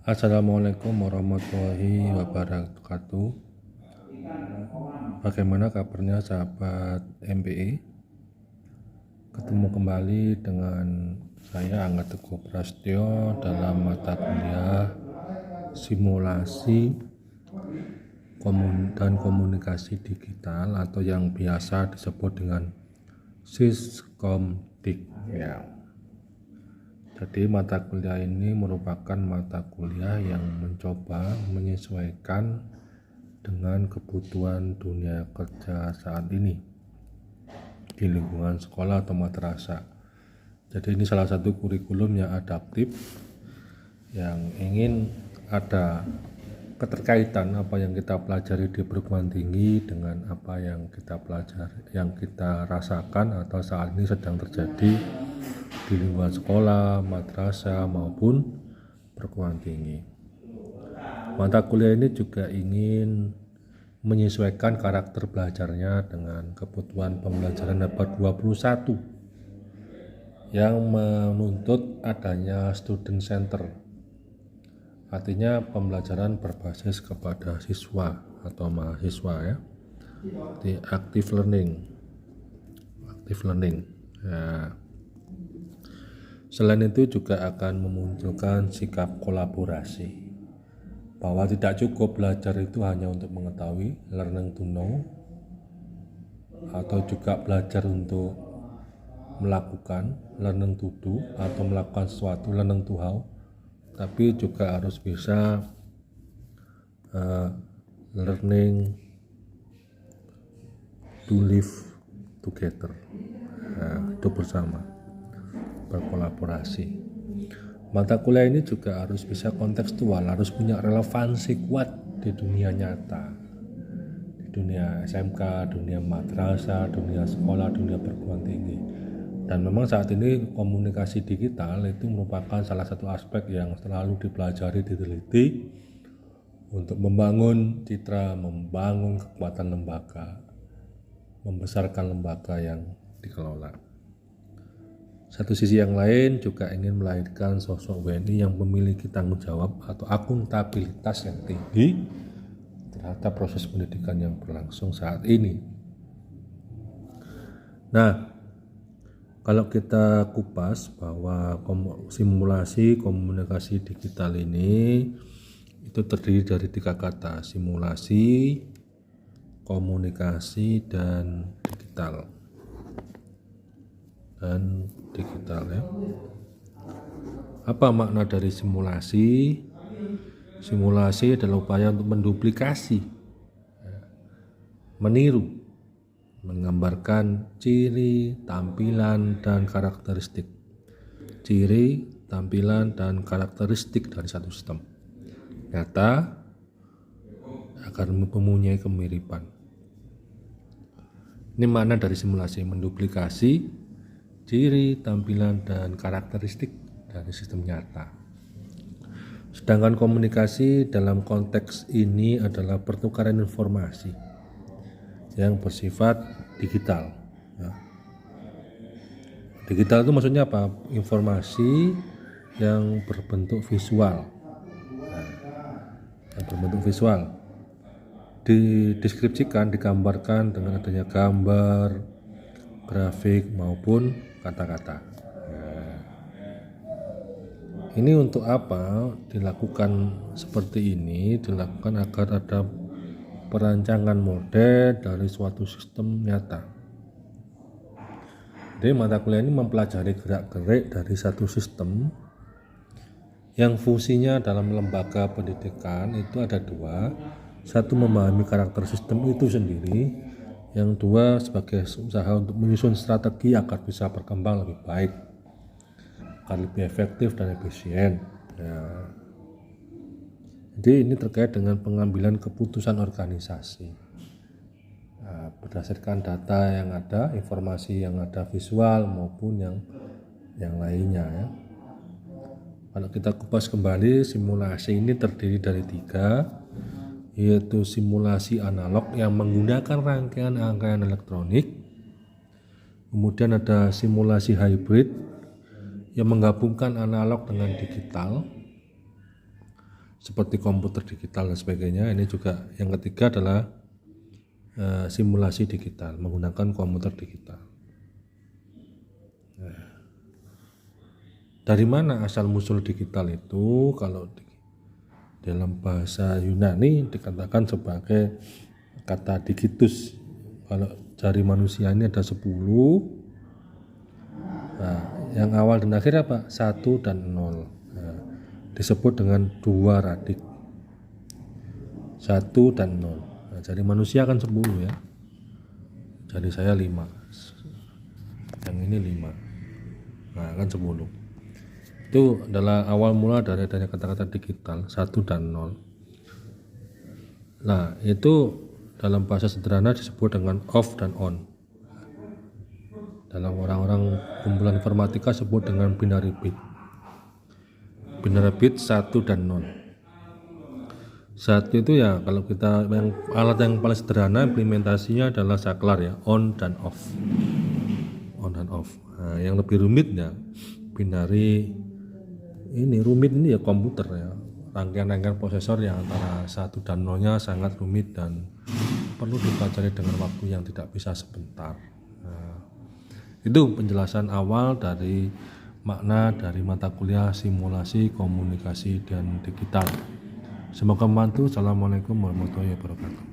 Assalamualaikum warahmatullahi wabarakatuh. Bagaimana kabarnya sahabat MPI? Ketemu kembali dengan saya Angga Teguh Prasetyo dalam mata kuliah simulasi dan komunikasi digital atau yang biasa disebut dengan Siskomdik ya. Jadi mata kuliah ini merupakan mata kuliah yang mencoba menyesuaikan dengan kebutuhan dunia kerja saat ini di lingkungan sekolah atau madrasah. Jadi ini salah satu kurikulum yang adaptif yang ingin ada keterkaitan apa yang kita pelajari di perguruan tinggi dengan apa yang kita pelajari, yang kita rasakan atau saat ini sedang terjadi di lingkungan sekolah, madrasah maupun perguruan tinggi. Mata kuliah ini juga ingin menyesuaikan karakter belajarnya dengan kebutuhan pembelajaran abad 21 yang menuntut adanya student center. Artinya pembelajaran berbasis kepada siswa atau mahasiswa ya. Di active learning. Ya. Selain itu juga akan memunculkan sikap kolaborasi, bahwa tidak cukup belajar itu hanya untuk mengetahui, learning to know, atau juga belajar untuk melakukan, learning to do, atau melakukan sesuatu, learning to how, tapi juga harus bisa learning to live together, hidup bersama, berkolaborasi. Mata kuliah ini juga harus bisa kontekstual, harus punya relevansi kuat di dunia nyata, di dunia SMK, dunia madrasah, dunia sekolah, dunia perguruan tinggi. Dan memang saat ini komunikasi digital itu merupakan salah satu aspek yang selalu dipelajari, diteliti untuk membangun citra, membangun kekuatan lembaga, membesarkan lembaga yang dikelola. Satu sisi yang lain juga ingin melahirkan sosok WNI yang memiliki tanggung jawab atau akuntabilitas yang tinggi terhadap proses pendidikan yang berlangsung saat ini. Nah, kalau kita kupas bahwa simulasi komunikasi digital ini itu terdiri dari 3 kata: simulasi, komunikasi, dan digital. Ya. Apa makna dari simulasi? Simulasi adalah upaya untuk menduplikasi, meniru, menggambarkan ciri, tampilan, dan karakteristik. Ciri, tampilan, dan karakteristik dari satu sistem nyata agar mempunyai kemiripan. Ini makna dari simulasi, menduplikasi ciri, tampilan, dan karakteristik dari sistem nyata. Sedangkan komunikasi dalam konteks ini adalah pertukaran informasi yang bersifat digital. Digital itu maksudnya apa? Informasi yang berbentuk visual. Yang berbentuk visual dideskripsikan, digambarkan dengan adanya gambar, grafik maupun kata-kata. Ini untuk apa dilakukan seperti ini? Dilakukan agar ada perancangan model dari suatu sistem nyata. Jadi mata kuliah ini mempelajari gerak-gerik dari satu sistem yang fungsinya dalam lembaga pendidikan itu ada 2. Satu, memahami karakter sistem itu sendiri. Yang 2, sebagai usaha untuk menyusun strategi agar bisa berkembang lebih baik, agar lebih efektif dan efisien. Jadi ini terkait dengan pengambilan keputusan organisasi berdasarkan data yang ada, informasi yang ada, visual maupun yang lainnya ya. Kalau kita kupas kembali, simulasi ini terdiri dari 3, yaitu simulasi analog yang menggunakan rangkaian elektronik. Kemudian ada simulasi hybrid yang menggabungkan analog dengan digital. seperti komputer digital dan sebagainya. Ini juga yang ketiga adalah simulasi digital menggunakan komputer digital. Dari mana asal musul digital itu? Kalau dalam bahasa Yunani dikatakan sebagai kata digitus. Kalau jari manusia ini ada 10. Nah, yang awal dan akhir apa? 1 dan 0. Nah, disebut dengan dua radik. 1 dan 0. Nah, jari manusia kan 10 ya. Jari saya 5. Yang ini 5. Nah, kan 10. Itu adalah awal mula dari adanya kata-kata digital 1 dan 0. Nah, itu dalam bahasa sederhana disebut dengan off dan on. Dalam orang-orang kumpulan informatika sebut dengan binary bit. Binary bit 1 dan 0. 1 itu ya kalau kita alat yang paling sederhana implementasinya adalah saklar ya, on dan off. On dan off. Nah, yang lebih rumit ya binary rumit ini ya komputer ya, rangkaian-rangkaian prosesor yang antara 1 dan 0-nya sangat rumit dan perlu dipelajari dengan waktu yang tidak bisa sebentar. Nah, itu penjelasan awal dari makna dari mata kuliah simulasi komunikasi dan digital. Semoga membantu. Assalamualaikum warahmatullahi wabarakatuh.